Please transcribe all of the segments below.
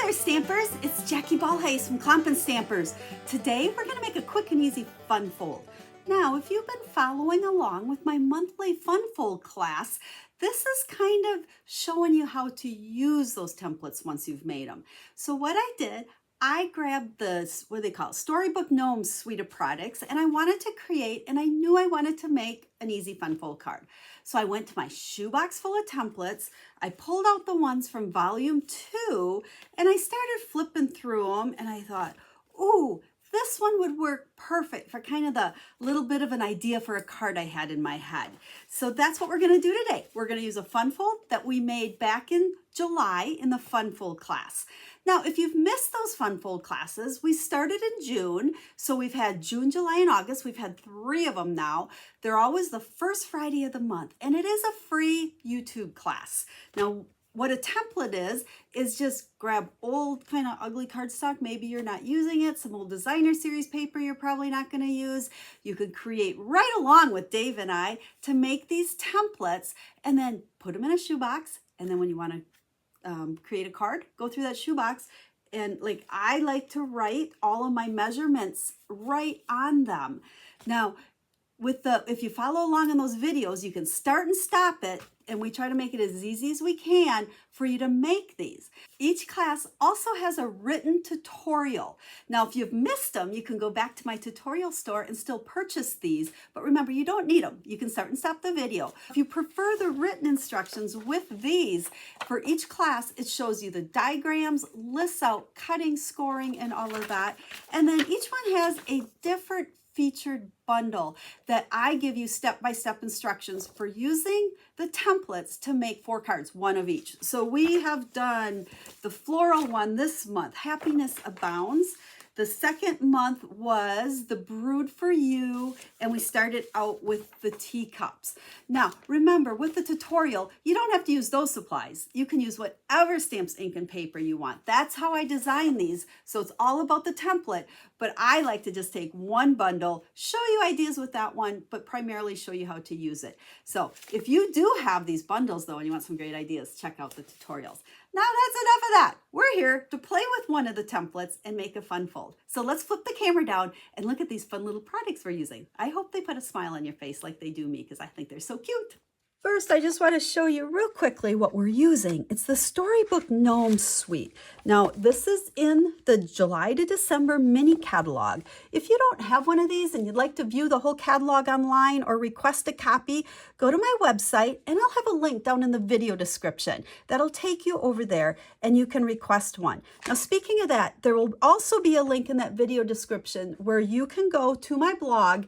there, Stampers. It's Jackie Bolhuis from Klompen Stampers. Today, we're going to make a quick and easy fun fold. Now, if you've been following along with my monthly fun fold class, this is kind of showing you how to use those templates once you've made them. So what I did, I grabbed this, what do they call it, Storybook Gnomes Suite of products, and I wanted to create, and I knew I wanted to make an easy fun fold card. So I went to my shoebox full of templates, I pulled out the ones from volume 2, and I started flipping through them, and I thought, ooh, this one would work perfect for kind of the little bit of an idea for a card I had in my head. So that's what we're going to do today. We're going to use a fun fold that we made back in July in the fun fold class. Now, if you've missed those fun fold classes, we started in June. So we've had June, July, and August. We've had 3 of them now. They're always the first Friday of the month, and it is a free YouTube class. Now, what a template is just grab old kind of ugly cardstock. Maybe you're not using it. Some old designer series paper you're probably not going to use. You could create right along with Dave and I to make these templates and then put them in a shoebox. And then when you want to create a card, go through that shoebox. And like I like to write all of my measurements right on them. Now, if you follow along in those videos, you can start and stop it, and we try to make it as easy as we can for you to make these. Each class also has a written tutorial. Now, if you've missed them, you can go back to my tutorial store and still purchase these, but remember, you don't need them. You can start and stop the video. If you prefer the written instructions with these, for each class, it shows you the diagrams, lists out cutting, scoring, and all of that, and then each one has a different featured bundle that I give you step-by-step instructions for using the templates to make 4 cards, 1 of each. So we have done the floral one this month, Happiness Abounds. The second month was the Brood for You, and we started out with the teacups. Now, remember, with the tutorial, you don't have to use those supplies. You can use whatever stamps, ink, and paper you want. That's how I design these, so it's all about the template, but I like to just take one bundle, show you ideas with that one, but primarily show you how to use it. So if you do have these bundles, though, and you want some great ideas, check out the tutorials. Now that's enough of that. We're here to play with one of the templates and make a fun fold. So let's flip the camera down and look at these fun little products we're using. I hope they put a smile on your face like they do me, because I think they're so cute. First, I just want to show you real quickly what we're using. It's the Storybook Gnomes Suite. Now, this is in the July to December mini catalog. If you don't have one of these and you'd like to view the whole catalog online or request a copy, go to my website and I'll have a link down in the video description that'll take you over there and you can request one. Now, speaking of that, there will also be a link in that video description where you can go to my blog,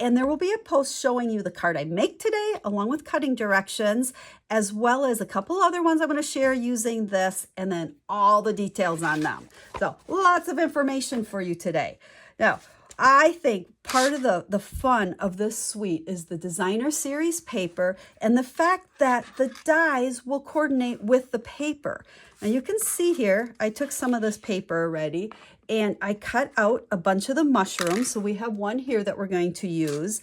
and there will be a post showing you the card I make today, along with cutting directions, as well as a couple other ones I'm going to share using this, and then all the details on them. So lots of information for you today. Now, I think part of the fun of this suite is the designer series paper and the fact that the dies will coordinate with the paper. Now you can see here, I took some of this paper already and I cut out a bunch of the mushrooms. So we have one here that we're going to use.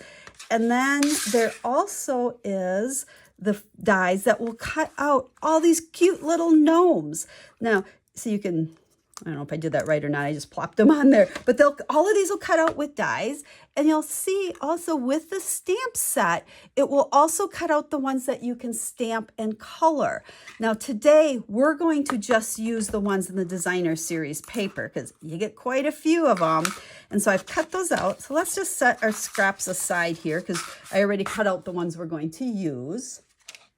And then there also is the dies that will cut out all these cute little gnomes. Now, so you can, I don't know if I did that right or not. I just plopped them on there. But all of these will cut out with dies. And you'll see also with the stamp set, it will also cut out the ones that you can stamp and color. Now today, we're going to just use the ones in the designer series paper because you get quite a few of them. And so I've cut those out. So let's just set our scraps aside here because I already cut out the ones we're going to use.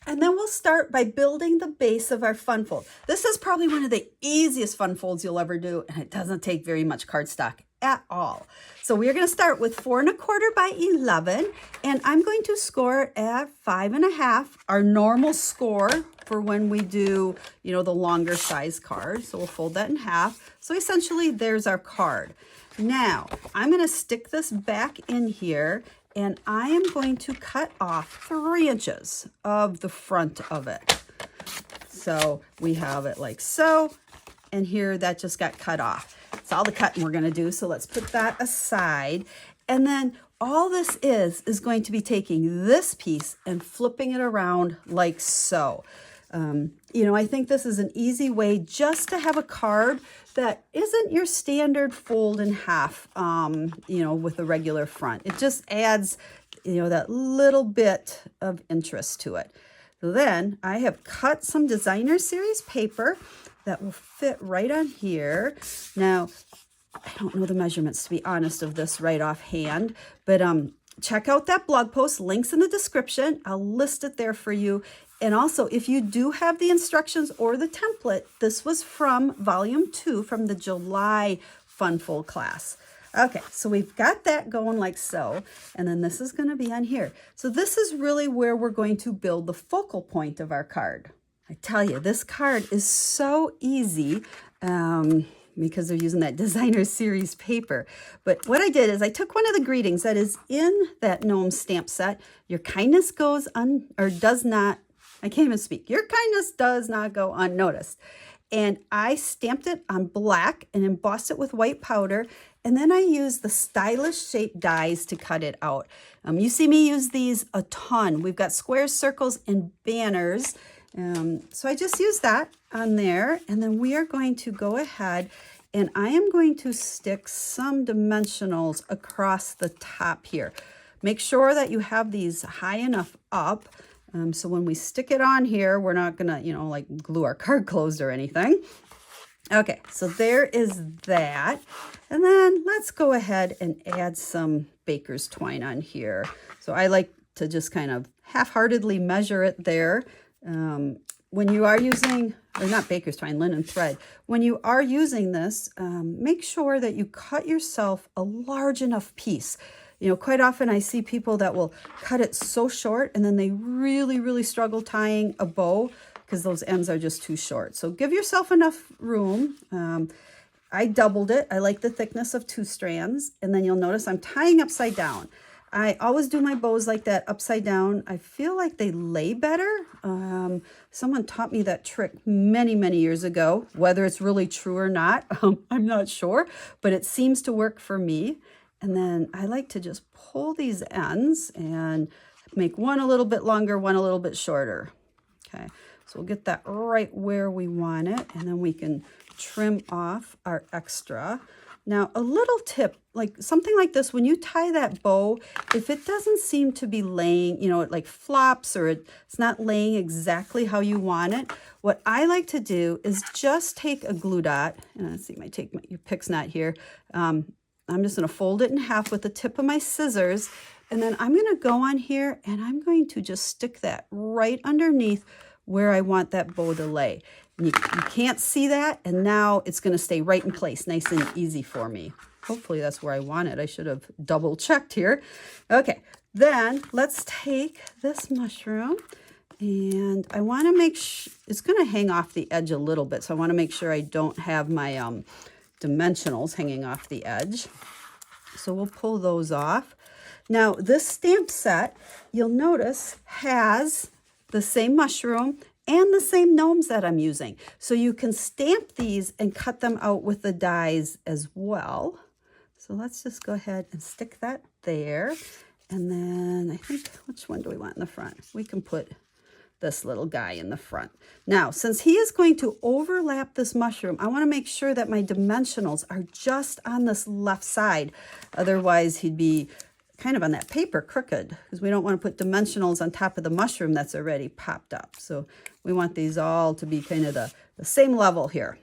And then we'll start by building the base of our fun fold. This is probably one of the easiest fun folds you'll ever do, and it doesn't take very much cardstock at all. So we're going to start with 4 1/4 by 11, and I'm going to score at 5 1/2, our normal score for when we do, you know, the longer size card. So we'll fold that in half. So essentially, there's our card. Now, I'm going to stick this back in here, and I am going to cut off 3 inches of the front of it. So we have it like so, and here that just got cut off. It's all the cutting we're going to do, so let's put that aside. And then all this is going to be taking this piece and flipping it around like so. You know, I think this is an easy way just to have a card that isn't your standard fold in half, you know, with a regular front. It just adds, you know, that little bit of interest to it. So then I have cut some designer series paper that will fit right on here. Now, I don't know the measurements, to be honest, of this right offhand, but check out that blog post. Links in the description. I'll list it there for you. And also, if you do have the instructions or the template, this was from volume 2 from the July Fun Fold class. Okay, so we've got that going like so, and then this is going to be on here. So this is really where we're going to build the focal point of our card. I tell you, this card is so easy because they're using that designer series paper. But what I did is I took one of the greetings that is in that gnome stamp set. Your kindness goes does not, I can't even speak. Your kindness does not go unnoticed. And I stamped it on black and embossed it with white powder. And then I used the stylish shaped dies to cut it out. You see me use these a ton. We've got squares, circles, and banners. So I just used that on there. And then we are going to go ahead and I am going to stick some dimensionals across the top here. Make sure that you have these high enough up. So when we stick it on here, we're not gonna, you know, like glue our card closed or anything. Okay, so there is that. And then let's go ahead and add some baker's twine on here. So I like to just kind of half-heartedly measure it there. When you are using, or not baker's twine, linen thread, when you are using this, make sure that you cut yourself a large enough piece. You know, quite often I see people that will cut it so short and then they really, really struggle tying a bow because those ends are just too short. So give yourself enough room. I doubled it. I like the thickness of 2 strands. And then you'll notice I'm tying upside down. I always do my bows like that upside down. I feel like they lay better. Someone taught me that trick many, many years ago. Whether it's really true or not, I'm not sure, but it seems to work for me. And then I like to just pull these ends and make one a little bit longer, one a little bit shorter. Okay, so we'll get that right where we want it, and then we can trim off our extra. Now, a little tip, like something like this, when you tie that bow, if it doesn't seem to be laying, you know, it like flops or it's not laying exactly how you want it, what I like to do is just take a glue dot, and let's see, I might take your pick's not here. I'm just going to fold it in half with the tip of my scissors, and then I'm going to go on here and I'm going to just stick that right underneath where I want that bow to lay. And you can't see that, and now it's going to stay right in place, nice and easy for me. Hopefully that's where I want it. I should have double checked here. Okay, then let's take this mushroom, and I want to make sure it's going to hang off the edge a little bit, so I want to make sure I don't have my dimensionals hanging off the edge. So we'll pull those off. Now this stamp set, you'll notice, has the same mushroom and the same gnomes that I'm using. So you can stamp these and cut them out with the dies as well. So let's just go ahead and stick that there. And then I think, which one do we want in the front? We can put this little guy in the front. Now, since he is going to overlap this mushroom, I want to make sure that my dimensionals are just on this left side. Otherwise, he'd be kind of on that paper crooked, because we don't want to put dimensionals on top of the mushroom that's already popped up. So we want these all to be kind of the same level here.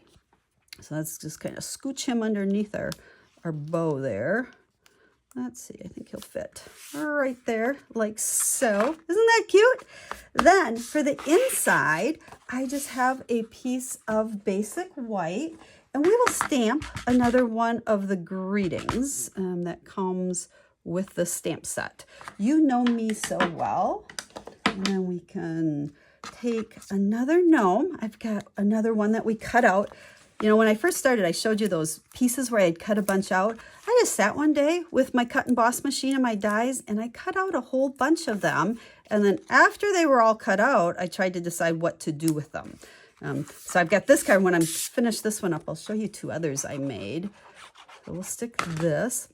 So let's just kind of scooch him underneath our bow there. Let's see, I think he'll fit right there, like so. Isn't that cute? Then for the inside, I just have a piece of basic white, and we will stamp another one of the greetings that comes with the stamp set. You know me so well. And then we can take another gnome. I've got another one that we cut out. You know, when I first started, I showed you those pieces where I'd cut a bunch out. I just sat one day with my cut and emboss machine and my dies, and I cut out a whole bunch of them. And then after they were all cut out, I tried to decide what to do with them. So I've got this card. When I'm finished this one up, I'll show you 2 others I made. So we'll stick this.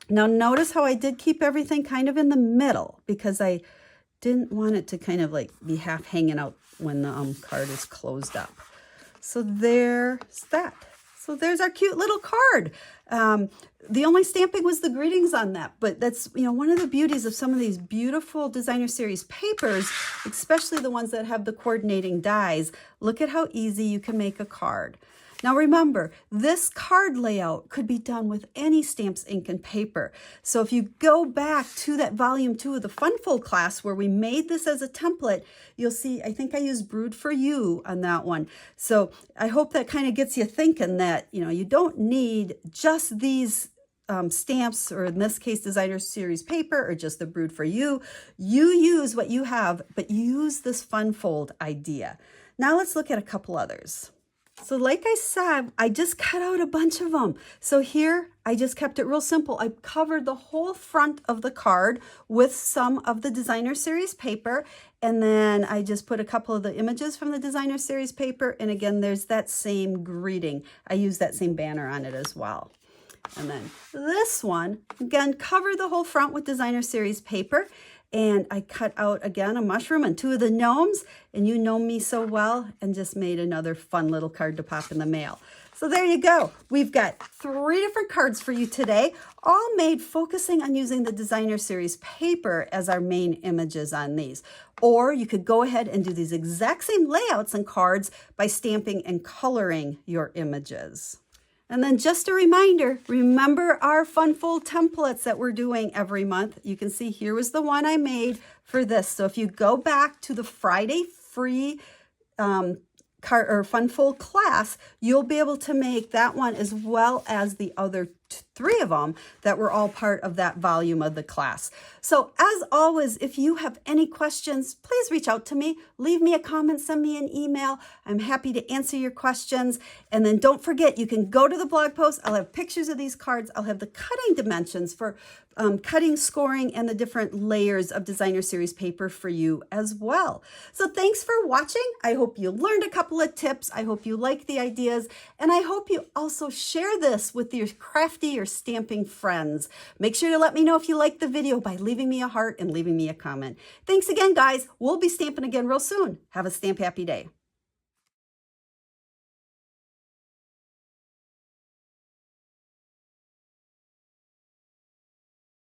Now notice how I did keep everything kind of in the middle, because I didn't want it to kind of like be half hanging out when the card is closed up. So there's that. So there's our cute little card. The only stamping was the greetings on that, but that's, you know, one of the beauties of some of these beautiful designer series papers, especially the ones that have the coordinating dies. Look at how easy you can make a card. Now remember, this card layout could be done with any stamps, ink, and paper. So if you go back to that volume 2 of the Fun Fold class where we made this as a template, you'll see, I think I used Brood for You on that one. So I hope that kind of gets you thinking that, you know, you don't need just these stamps, or in this case, designer series paper, or just the Brood for You. You use what you have, but use this Fun Fold idea. Now let's look at a couple others. So like I said, I just cut out a bunch of them. So here, I just kept it real simple. I covered the whole front of the card with some of the designer series paper. And then I just put a couple of the images from the designer series paper. And again, there's that same greeting. I used that same banner on it as well. And then this one, again, cover the whole front with designer series paper. And I cut out, again, a mushroom and 2 of the gnomes. And you know me so well, and just made another fun little card to pop in the mail. So there you go. We've got 3 different cards for you today, all made focusing on using the designer series paper as our main images on these. Or you could go ahead and do these exact same layouts and cards by stamping and coloring your images. And then just a reminder, remember our Fun Fold templates that we're doing every month. You can see here was the one I made for this. So if you go back to the Friday free Fun Fold class, you'll be able to make that one as well as the other 3 of them that were all part of that volume of the class. So as always, if you have any questions, please reach out to me. Leave me a comment, send me an email. I'm happy to answer your questions. And then don't forget, you can go to the blog post. I'll have pictures of these cards. I'll have the cutting dimensions for cutting, scoring, and the different layers of designer series paper for you as well. So thanks for watching. I hope you learned a couple of tips. I hope you like the ideas. And I hope you also share this with your crafty or stamping friends. Make sure to let me know if you liked the video by leaving me a heart and leaving me a comment. Thanks again, guys. We'll be stamping again real soon. Have a stamp happy day.